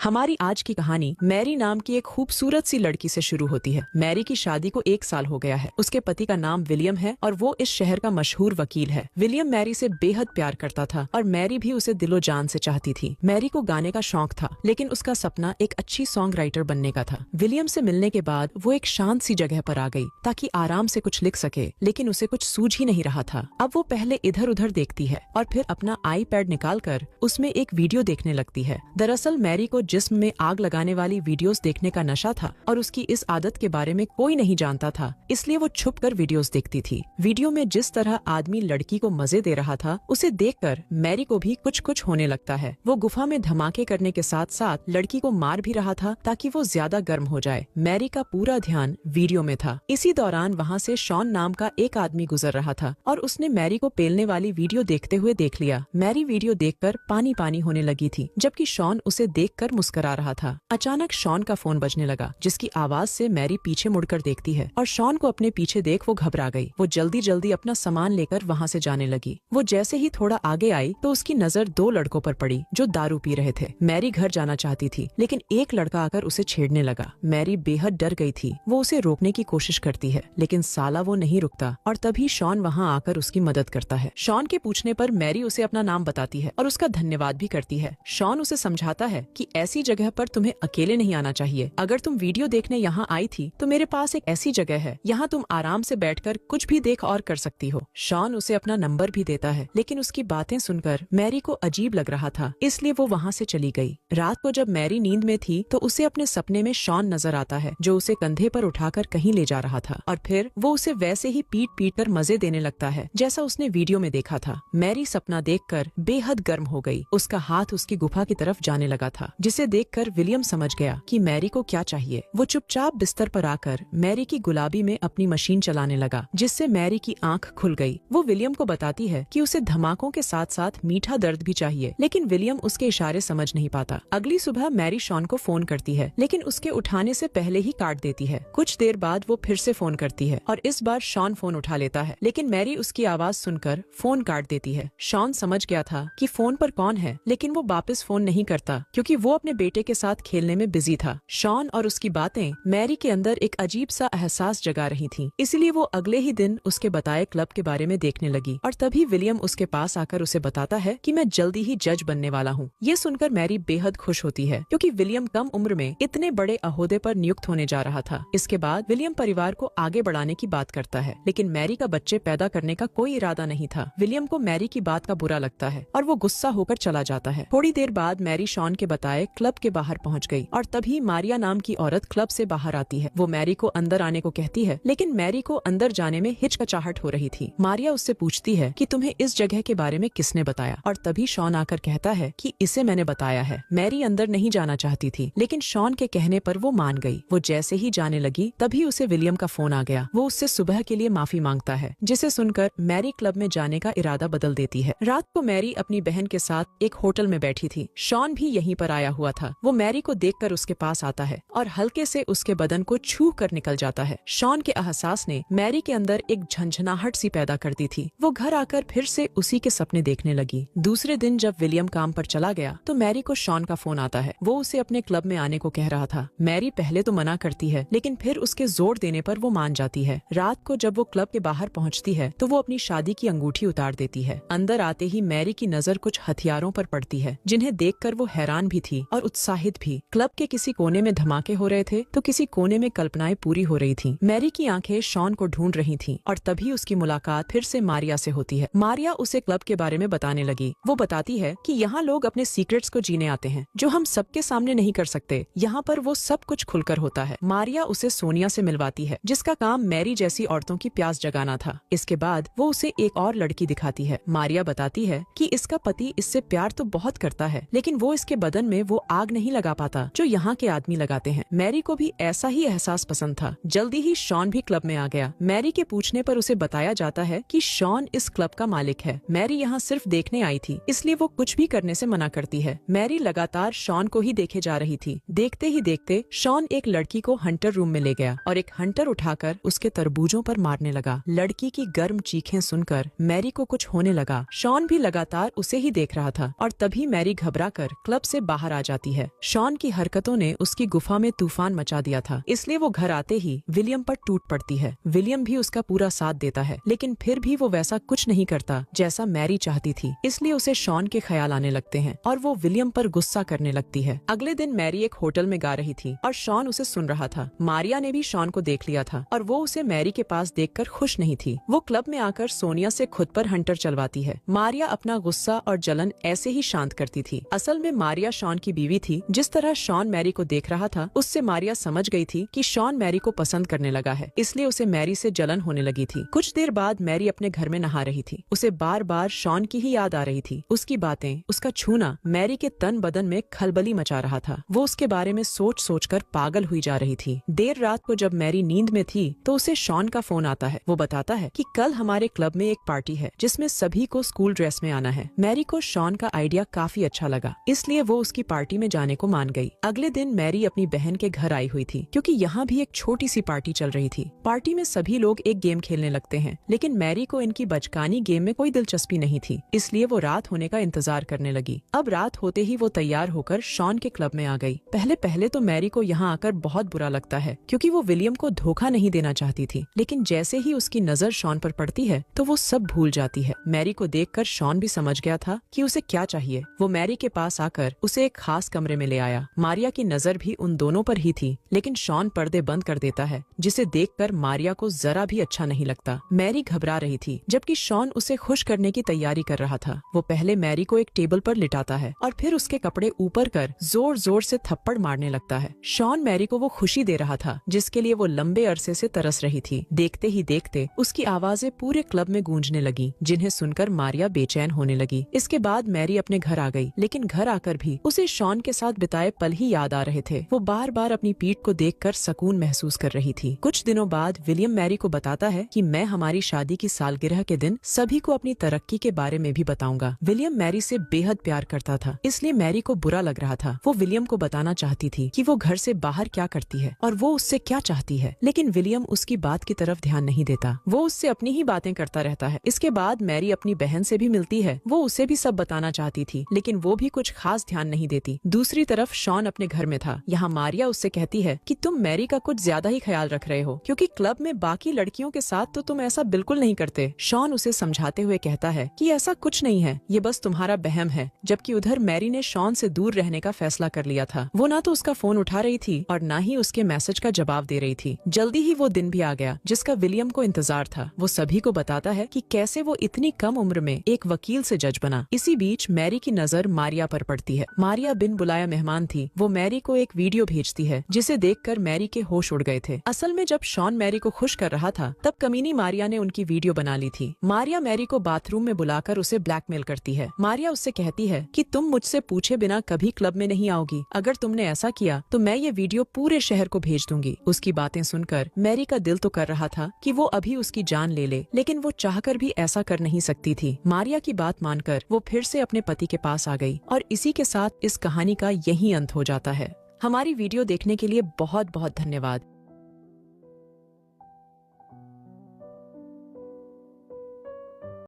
हमारी आज की कहानी मैरी नाम की एक खूबसूरत सी लड़की से शुरू होती है। मैरी की शादी को 1 साल हो गया है। उसके पति का नाम विलियम है और वो इस शहर का मशहूर वकील है। विलियम मैरी से बेहद प्यार करता था और मैरी भी उसे दिलो जान से चाहती थी। मैरी को गाने का शौक था, लेकिन उसका सपना एक अच्छी सॉन्ग राइटर बनने का था। विलियम से मिलने के बाद वो एक शांत सी जगह पर आ गई ताकि आराम से कुछ लिख सके, लेकिन उसे कुछ सूझ ही नहीं रहा था। अब वो पहले इधर उधर देखती है और फिर अपना आईपैड निकालकर उसमें एक वीडियो देखने लगती है। दरअसल मैरी को जिस्म में आग लगाने वाली वीडियोस देखने का नशा था और उसकी इस आदत के बारे में कोई नहीं जानता था, इसलिए वो छुप कर वीडियोस देखती थी। वीडियो में जिस तरह आदमी लड़की को मजे दे रहा था, उसे देखकर मैरी को भी कुछ कुछ होने लगता है। वो गुफा में धमाके करने के साथ साथ लड़की को मार भी रहा था ताकि वो ज्यादा गर्म हो जाए। मैरी का पूरा ध्यान वीडियो में था। इसी दौरान वहाँ से शॉन नाम का एक आदमी गुजर रहा था और उसने मैरी को पेलने वाली वीडियो देखते हुए देख लिया। मैरी वीडियो देखकर पानी पानी होने लगी थी, जबकि शॉन उसे देखकर मुस्कुरा रहा था। अचानक शॉन का फोन बजने लगा, जिसकी आवाज से मैरी पीछे मुड़कर देखती है और शॉन को अपने पीछे देख वो घबरा गई। वो जल्दी जल्दी अपना सामान लेकर वहाँ से जाने लगी। वो जैसे ही थोड़ा आगे आई तो उसकी नजर 2 लड़कों पर पड़ी जो दारू पी रहे थे। मैरी घर जाना चाहती थी, लेकिन एक लड़का आकर उसे छेड़ने लगा। मैरी बेहद डर गई थी। वो उसे रोकने की कोशिश करती है, लेकिन साला वो नहीं रुकता और तभी शॉन वहाँ आकर उसकी मदद करता है। शॉन के पूछने पर मैरी उसे अपना नाम बताती है और उसका धन्यवाद भी करती है। शॉन उसे समझाता है कि ऐसी जगह पर तुम्हें अकेले नहीं आना चाहिए। अगर तुम वीडियो देखने यहाँ आई थी तो मेरे पास एक ऐसी जगह है, यहाँ तुम आराम से बैठकर कुछ भी देख और कर सकती हो। शॉन उसे अपना नंबर भी देता है, लेकिन उसकी बातें सुनकर मैरी को अजीब लग रहा था, इसलिए वो वहाँ से चली गई। रात को जब मैरी नींद में थी तो उसे अपने सपने में शॉन नजर आता है, जो उसे कंधे पर उठाकर कहीं ले जा रहा था और फिर वो उसे वैसे ही पीट पीट कर मजे देने लगता है जैसा उसने वीडियो में देखा था। मैरी सपना देखकर बेहद गर्म हो गई। उसका हाथ उसकी गुफा की तरफ जाने लगा था, जिसे देखकर विलियम समझ गया कि मैरी को क्या चाहिए। वो चुपचाप बिस्तर पर आकर मैरी की गुलाबी में अपनी मशीन चलाने लगा, जिससे मैरी की आंख खुल गई। वो विलियम को बताती है कि उसे धमाकों के साथ साथ मीठा दर्द भी चाहिए, लेकिन विलियम उसके इशारे समझ नहीं पाता। अगली सुबह मैरी शॉन को फोन करती है, लेकिन उसके उठाने से पहले ही काट देती है। कुछ देर बाद वो फिर से फोन करती है और इस बार शॉन फोन उठा लेता है, लेकिन मैरी उसकी आवाज सुनकर फोन काट देती है। शॉन समझ गया था कि फोन पर कौन है, लेकिन वो वापस फोन नहीं करता क्योंकि वो अपने बेटे के साथ खेलने में बिजी था। शॉन और उसकी बातें मैरी के अंदर एक अजीब सा एहसास जगा रही थीं, इसलिए वो अगले ही दिन उसके बताए क्लब के बारे में देखने लगी और तभी विलियम उसके पास आकर उसे बताता है कि मैं जल्दी ही जज बनने वाला हूँ। ये सुनकर मैरी बेहद खुश होती है क्योंकि विलियम कम उम्र में इतने बड़े ओहदे पर नियुक्त होने जा रहा था। इसके बाद विलियम परिवार को आगे बढ़ाने की बात करता है, लेकिन मैरी का बच्चे पैदा करने का कोई इरादा नहीं था। विलियम को मैरी की बात का बुरा लगता है और वो गुस्सा होकर चला जाता है। थोड़ी देर बाद मैरी शॉन के बताए क्लब के बाहर पहुँच गयी और तभी मारिया नाम की औरत क्लब से बाहर आती है। वो मैरी को अंदर आने को कहती है, लेकिन मैरी को अंदर जाने में हिचकिचाहट हो रही थी। मारिया उससे पूछती है कि तुम्हें इस जगह के बारे में किसने बताया, और तभी शॉन आकर कहता है कि इसे मैंने बताया है। मैरी अंदर नहीं जाना चाहती थी, लेकिन शॉन के कहने पर वो मान गई। वो जैसे ही जाने लगी तभी उसे विलियम का फोन आ गया। वो उससे सुबह के लिए माफी मांगता है, जिसे सुनकर मैरी क्लब में जाने का इरादा बदल देती है। रात को मैरी अपनी बहन के साथ एक होटल में बैठी थी। शॉन भी यहीं पर आया हुआ था। वो मैरी को देखकर उसके पास आता है और हल्के से उसके बदन को छू कर निकल जाता है। शॉन के एहसास ने मैरी के अंदर एक झंझनाहट सी पैदा कर दी थी। वो घर आकर फिर से उसी के सपने देखने लगी। दूसरे दिन जब विलियम काम पर चला गया तो मैरी को शॉन का फोन आता है। वो उसे अपने क्लब में आने को कह रहा था। मैरी पहले तो मना करती है, लेकिन फिर उसके जोर देने पर वो मान जाती है। रात को जब वो क्लब के बाहर पहुँचती है तो वो अपनी शादी की अंगूठी उतार देती है। अंदर आते ही मैरी की नजर कुछ हथियारों पर पड़ती है, जिन्हें देखकर वो हैरान भी थी और उत्साहित भी। क्लब के किसी कोने में धमाके हो रहे थे तो किसी कोने में कल्पनाएं पूरी हो रही थीं। मैरी की आंखें शॉन को ढूंढ रही थीं और तभी उसकी मुलाकात फिर से मारिया से होती है। मारिया उसे क्लब के बारे में बताने लगी। वो बताती है कि यहाँ लोग अपने सीक्रेट्स को जीने आते हैं, जो हम सबके सामने नहीं कर सकते। यहाँ पर वो सब कुछ खुलकर होता है। मारिया उसे सोनिया से मिलवाती है, जिसका काम मैरी जैसी औरतों की प्यास जगाना था। इसके बाद वो उसे एक और लड़की दिखाती है। मारिया बताती है कि इसका पति इससे प्यार तो बहुत करता है, लेकिन वो इसके बदन में वो आग नहीं लगा पाता जो यहाँ के आदमी लगाते हैं। मैरी को भी ऐसा ही एहसास पसंद था। जल्दी ही शॉन भी क्लब में आ गया। मैरी के पूछने पर उसे बताया जाता है कि शॉन इस क्लब का मालिक है। मैरी यहाँ सिर्फ देखने आई थी, इसलिए वो कुछ भी करने से मना करती है। मैरी लगातार शॉन को ही देखे जा रही थी। देखते ही देखते शॉन एक लड़की को हंटर रूम में ले गया और एक हंटर उठाकर उसके तरबूजों पर मारने लगा। लड़की की गर्म चीखें सुनकर मैरी को कुछ होने लगा। शॉन भी लगातार उसे ही देख रहा था और तभी मैरी घबराकर क्लब से बाहर आ जाती जाती है। शॉन की हरकतों ने उसकी गुफा में तूफान मचा दिया था, इसलिए वो घर आते ही विलियम पर टूट पड़ती है। विलियम भी उसका पूरा साथ देता है, लेकिन फिर भी वो वैसा कुछ नहीं करता जैसा मैरी चाहती थी, इसलिए उसे शॉन के ख्याल आने लगते हैं और वो विलियम पर गुस्सा करने लगती है। अगले दिन मैरी एक होटल में गा रही थी और शॉन उसे सुन रहा था। मारिया ने भी शॉन को देख लिया था और वो उसे मैरी के पास देखकर खुश नहीं थी। वो क्लब में आकर सोनिया से खुद पर हंटर चलवाती है। मारिया अपना गुस्सा और जलन ऐसे ही शांत करती थी। असल में मारिया शॉन की बीवी थी। जिस तरह शॉन मैरी को देख रहा था, उससे मारिया समझ गई थी कि शॉन मैरी को पसंद करने लगा है, इसलिए उसे मैरी से जलन होने लगी थी। कुछ देर बाद मैरी अपने घर में नहा रही थी। उसे बार बार शॉन की ही याद आ रही थी। उसकी बातें, उसका छूना मैरी के तन बदन में खलबली मचा रहा था। वो उसके बारे में सोच सोच कर पागल हुई जा रही थी। देर रात को जब मैरी नींद में थी तो उसे शॉन का फोन आता है। वो बताता है कि कल हमारे क्लब में एक पार्टी है जिसमें सभी को स्कूल ड्रेस में आना है। मैरी को शॉन का आइडिया काफी अच्छा लगा, इसलिए वो उसकी पार्टी में जाने को मान गई। अगले दिन मैरी अपनी बहन के घर आई हुई थी, क्योंकि यहाँ भी एक छोटी सी पार्टी चल रही थी। पार्टी में सभी लोग एक गेम खेलने लगते हैं, लेकिन मैरी को इनकी बचकानी गेम में कोई दिलचस्पी नहीं थी, इसलिए वो रात होने का इंतजार करने लगी। अब रात होते ही वो तैयार होकर शॉन के क्लब में आ गई। पहले पहले तो मैरी को यहाँ आकर बहुत बुरा लगता है, क्योंकि वो विलियम को धोखा नहीं देना चाहती थी, लेकिन जैसे ही उसकी नजर शॉन पर पड़ती है तो वो सब भूल जाती है। मैरी को देखकर शॉन भी समझ गया था कि उसे क्या चाहिए। वो मैरी के पास आकर उसे एक खास कमरे में ले आया। मारिया की नजर भी उन दोनों पर ही थी, लेकिन शॉन पर्दे बंद कर देता है, जिसे देखकर मारिया को जरा भी अच्छा नहीं लगता। मैरी घबरा रही थी, जबकि शॉन उसे खुश करने की तैयारी कर रहा था। वो पहले मैरी को एक टेबल पर लिटाता है और फिर उसके कपड़े ऊपर कर जोर जोर से थप्पड़ मारने लगता है। शॉन मैरी को वो खुशी दे रहा था जिसके लिए वो लंबे अरसे से तरस रही थी। देखते ही देखते उसकी आवाजें पूरे क्लब में गूंजने लगी, जिन्हें सुनकर मारिया बेचैन होने लगी। इसके बाद मैरी अपने घर आ गई, लेकिन घर आकर भी उसे शॉन के साथ बिताए पल ही याद आ रहे थे। वो बार बार अपनी पीठ को देखकर सुकून महसूस कर रही थी। कुछ दिनों बाद विलियम मैरी को बताता है कि मैं हमारी शादी की सालगिरह के दिन सभी को अपनी तरक्की के बारे में भी बताऊंगा। विलियम मैरी से बेहद प्यार करता था, इसलिए मैरी को बुरा लग रहा था। वो विलियम को बताना चाहती थी कि वो घर से बाहर क्या करती है और वो उससे क्या चाहती है, लेकिन विलियम उसकी बात की तरफ ध्यान नहीं देता। वो उससे अपनी ही बातें करता रहता है। इसके बाद मैरी अपनी बहन से भी मिलती है। वो उसे भी सब बताना चाहती थी, लेकिन वो भी कुछ खास ध्यान नहीं देती। दूसरी तरफ शॉन अपने घर में था। यहाँ मारिया उससे कहती है कि तुम मैरी का कुछ ज्यादा ही ख्याल रख रहे हो, क्योंकि क्लब में बाकी लड़कियों के साथ तो तुम ऐसा बिल्कुल नहीं करते। शॉन उसे समझाते हुए कहता है कि ऐसा कुछ नहीं है, ये बस तुम्हारा बहम है। जबकि उधर मैरी ने शॉन से दूर रहने का फैसला कर लिया था। वो ना तो उसका फोन उठा रही थी और ना ही उसके मैसेज का जवाब दे रही थी। जल्दी ही वो दिन भी आ गया जिसका विलियम को इंतजार था। वो सभी को बताता है कि कैसे वो इतनी कम उम्र में एक वकील से जज बना। इसी बीच मैरी की नजर मारिया पर पड़ती है। मारिया बिन बुलाया मेहमान थी। वो मैरी को एक वीडियो भेजती है, जिसे देखकर मैरी के होश उड़ गए थे। असल में जब शॉन मैरी को खुश कर रहा था, तब कमीनी मारिया ने उनकी वीडियो बना ली थी। मारिया मैरी को बाथरूम में बुलाकर उसे ब्लैकमेल करती है। मारिया उससे कहती है कि तुम मुझसे पूछे बिना कभी क्लब में नहीं आओगी। अगर तुमने ऐसा किया तो मैं ये वीडियो पूरे शहर को भेज दूंगी। उसकी बातें सुनकर मैरी का दिल तो कर रहा था कि वो अभी उसकी जान ले ले, लेकिन वो चाहकर भी ऐसा कर नहीं सकती थी। मारिया की बात मानकर वो फिर से अपने पति के पास आ गई और इसी के साथ इस कहानी का यही अंत हो जाता है। हमारी वीडियो देखने के लिए बहुत बहुत धन्यवाद।